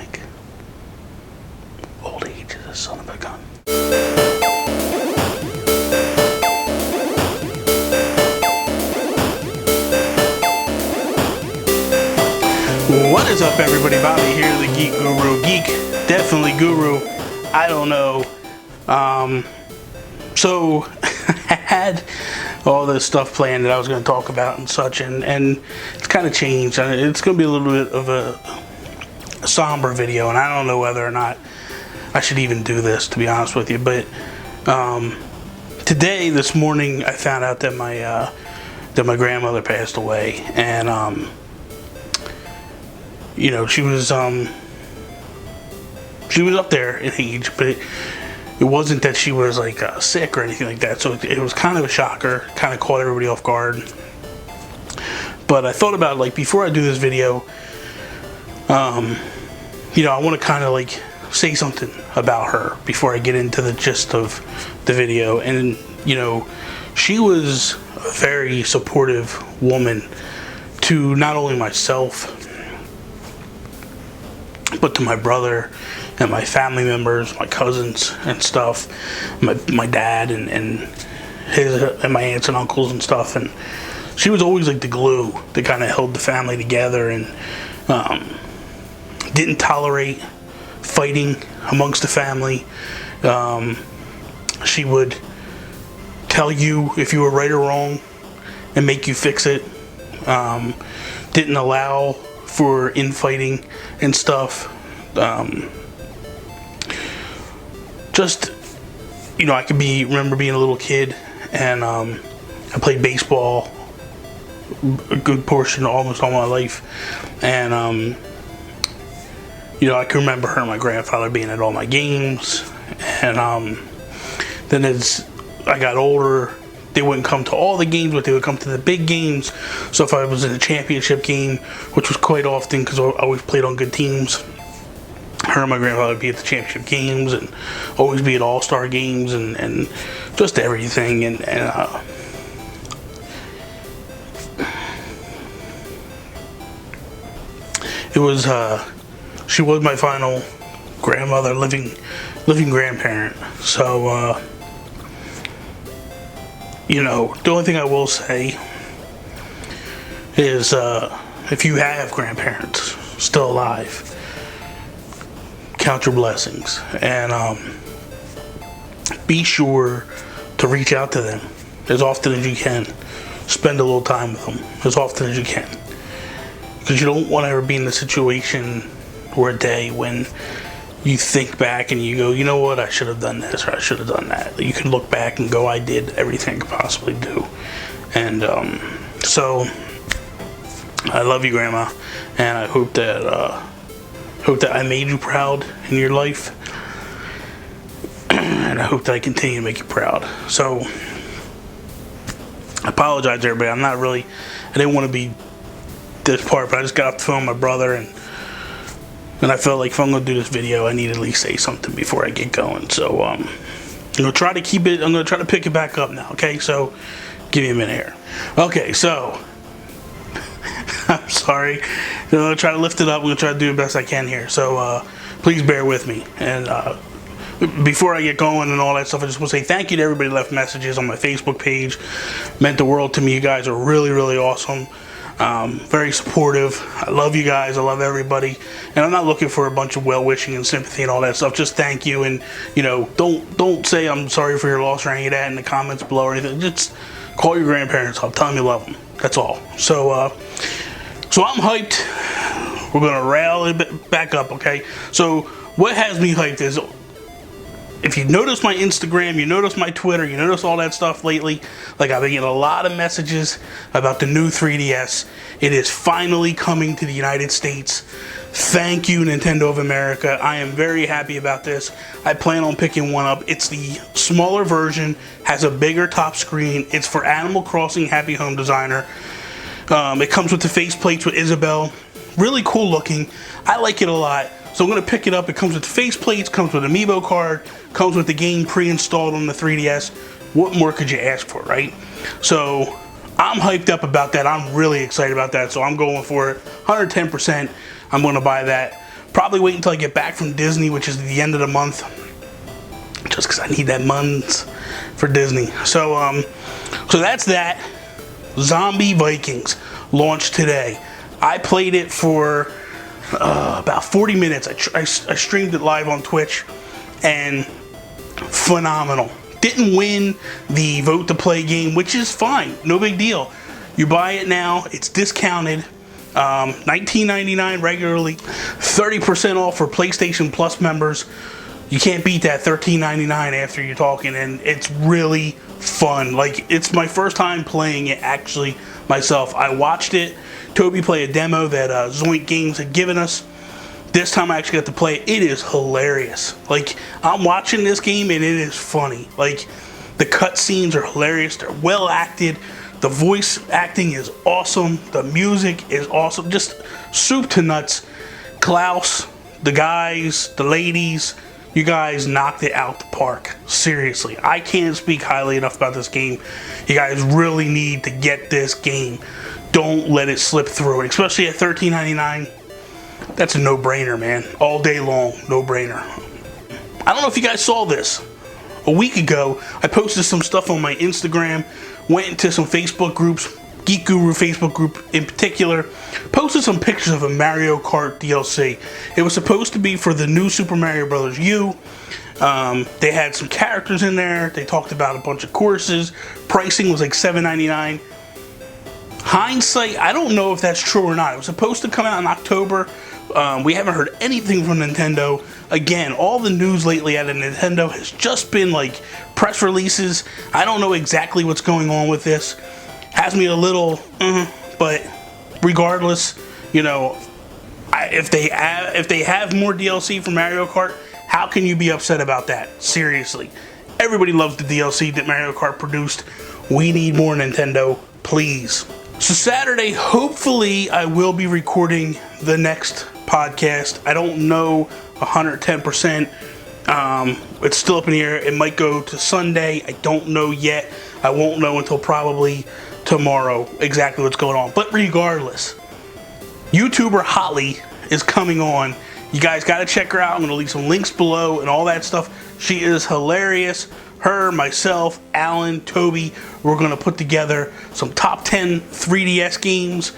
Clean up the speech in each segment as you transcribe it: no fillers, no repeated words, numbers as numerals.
mic. Old age is a son of a gun. What is up, everybody? Bobby here, the Geek Guru. Geek, definitely guru. I don't know. So I had all this stuff planned that I was going to talk about and such, and it's kind of changed. It's going to be a little bit of a somber video, and I don't know whether or not I should even do this, to be honest with you. But this morning, I found out that my grandmother passed away, and you know, she was up there in age, but it wasn't that she was like sick or anything like that. So it was kind of a shocker, kind of caught everybody off guard. But I thought about, like, before I do this video, you know, I want to kind of like say something about her before I get into the gist of the video. And you know, she was a very supportive woman to not only myself, but to my brother and my family members, my cousins and stuff, my dad and my aunts and uncles and stuff. And she was always like the glue that kind of held the family together, and didn't tolerate fighting amongst the family. She would tell you if you were right or wrong and make you fix it. Didn't allow for infighting and stuff. Just, you know, I could remember being a little kid, and I played baseball a good portion, almost all my life, and you know, I can remember her and my grandfather being at all my games. And then as I got older, they wouldn't come to all the games, but they would come to the big games. So if I was in a championship game, which was quite often because I always played on good teams, her and my grandfather would be at the championship games and always be at all-star games and just everything. And it was, she was my final grandmother, living grandparent. So, you know, the only thing I will say is, if you have grandparents still alive, count your blessings, and be sure to reach out to them as often as you can. Spend a little time with them as often as you can, because you don't want to ever be in the situation or a day when you think back and you go, you know what, I should have done this or I should have done that. You can look back and go, I did everything I could possibly do. And so I love you, Grandma, and I hope that I made you proud in your life, and I hope that I continue to make you proud. So I apologize, everybody. I didn't want to be this part, but I just got off the phone with my brother, and I felt like if I'm going to do this video, I need to at least say something before I get going. So I'm going to try to keep it, I'm going to try to pick it back up now, okay? So give me a minute here. Okay, so I'm sorry. I'm going to try to lift it up. I'm going to try to do the best I can here. So please bear with me. And before I get going and all that stuff, I just want to say thank you to everybody who left messages on my Facebook page. Meant the world to me. You guys are really, really awesome. Very supportive. I love you guys. I love everybody, and I'm not looking for a bunch of well-wishing and sympathy and all that stuff. Just thank you, and you know, don't say I'm sorry for your loss or any of that in the comments below or anything. Just call your grandparents up, tell them you love them. That's all. So I'm hyped. We're gonna rail it back up, okay? So what has me hyped is, if you notice my Instagram, you notice my Twitter, you notice all that stuff lately, like I've been getting a lot of messages about the new 3DS. It is finally coming to the United States. Thank you, Nintendo of America. I am very happy about this. I plan on picking one up. It's the smaller version, has a bigger top screen. It's for Animal Crossing Happy Home Designer. It comes with the faceplates with Isabelle. Really cool looking. I like it a lot. So I'm going to pick it up. It comes with faceplates, comes with an Amiibo card, comes with the game pre-installed on the 3DS. What more could you ask for, right? So I'm hyped up about that. I'm really excited about that. So I'm going for it. 110%. I'm going to buy that. Probably wait until I get back from Disney, which is the end of the month, just because I need that month for Disney. So that's that. Zombie Vikings launched today. I played it for about 40 minutes. I streamed it live on Twitch, and phenomenal. Didn't win the vote to play game, which is fine, no big deal. You buy it now, it's discounted, $19.99 regularly, 30% off for PlayStation Plus members. You can't beat that. $13.99 after you're talking, and it's really fun. Like, it's my first time playing it actually myself. I watched it, Toby play a demo that Zoink Games had given us. This time I actually got to play it. It is hilarious. Like, I'm watching this game and it is funny. Like, the cutscenes are hilarious. They're well acted. The voice acting is awesome. The music is awesome. Just soup to nuts. Klaus, the guys, the ladies, you guys knocked it out the park. Seriously. I can't speak highly enough about this game. You guys really need to get this game. Don't let it slip through. And especially at $13.99. That's a no-brainer, man. All day long, no-brainer. I don't know if you guys saw this. A week ago, I posted some stuff on my Instagram, went into some Facebook groups, Geek Guru Facebook group in particular, posted some pictures of a Mario Kart DLC. It was supposed to be for the new Super Mario Bros. U. They had some characters in there. They talked about a bunch of courses. Pricing was like $7.99. Hindsight, I don't know if that's true or not. It was supposed to come out in October. We haven't heard anything from Nintendo. Again, all the news lately out of Nintendo has just been like press releases. I don't know exactly what's going on with this. Has me a little, but regardless, you know, if they have more DLC for Mario Kart, how can you be upset about that? Seriously, everybody loves the DLC that Mario Kart produced. We need more, Nintendo, please. So Saturday, hopefully, I will be recording the next podcast. I don't know 110%. It's still up in the air. It might go to Sunday. I don't know yet. I won't know until probably tomorrow exactly what's going on. But regardless, YouTuber Holly is coming on. You guys got to check her out. I'm going to leave some links below and all that stuff. She is hilarious. Her, myself, Alan, Toby, we're going to put together some top 10 3DS games,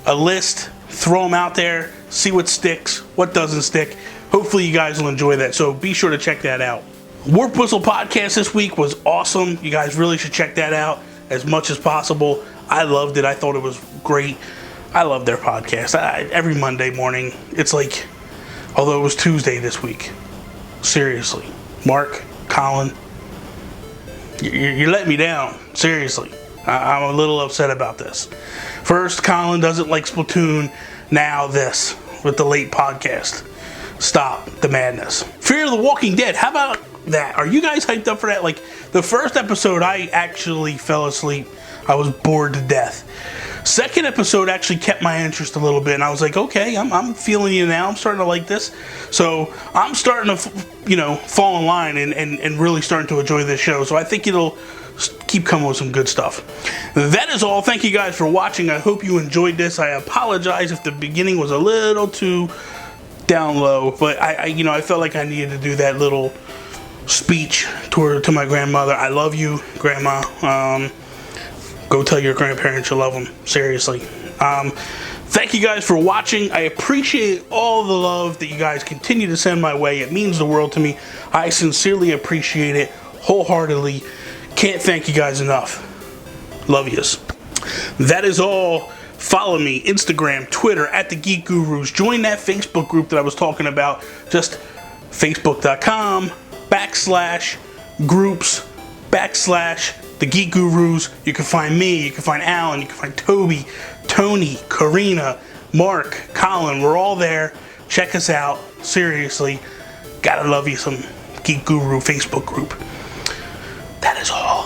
a list, throw them out there, see what sticks, what doesn't stick. Hopefully you guys will enjoy that, so be sure to check that out. Warp Whistle Podcast this week was awesome. You guys really should check that out as much as possible. I loved it. I thought it was great. I love their podcast. Every Monday morning, it's like, although it was Tuesday this week. Seriously. Mark, Colin, you let me down. Seriously. I'm a little upset about this. First, Colin doesn't like Splatoon. Now this, with the late podcast. Stop the madness. Fear of the Walking Dead. How about that? Are you guys hyped up for that? Like, the first episode, I actually fell asleep. I was bored to death. Second episode actually kept my interest a little bit, and I was like, okay, I'm feeling you now. I'm starting to like this. So I'm starting to, you know, fall in line and really starting to enjoy this show. So I think it'll keep coming with some good stuff. That is all. Thank you guys for watching. I hope you enjoyed this. I apologize if the beginning was a little too down low, but I felt like I needed to do that little speech to my grandmother. I love you, Grandma. Go tell your grandparents you love them. Seriously. Thank you guys for watching. I appreciate all the love that you guys continue to send my way. It means the world to me. I sincerely appreciate it wholeheartedly. Can't thank you guys enough. Love yous. That is all. Follow me, Instagram, Twitter, at The Geek Gurus. Join that Facebook group that I was talking about. Just facebook.com/groups/The Geek Gurus. You can find me, you can find Alan, you can find Toby, Tony, Karina, Mark, Colin. We're all there. Check us out. Seriously. Gotta love you some Geek Guru Facebook group. That is all.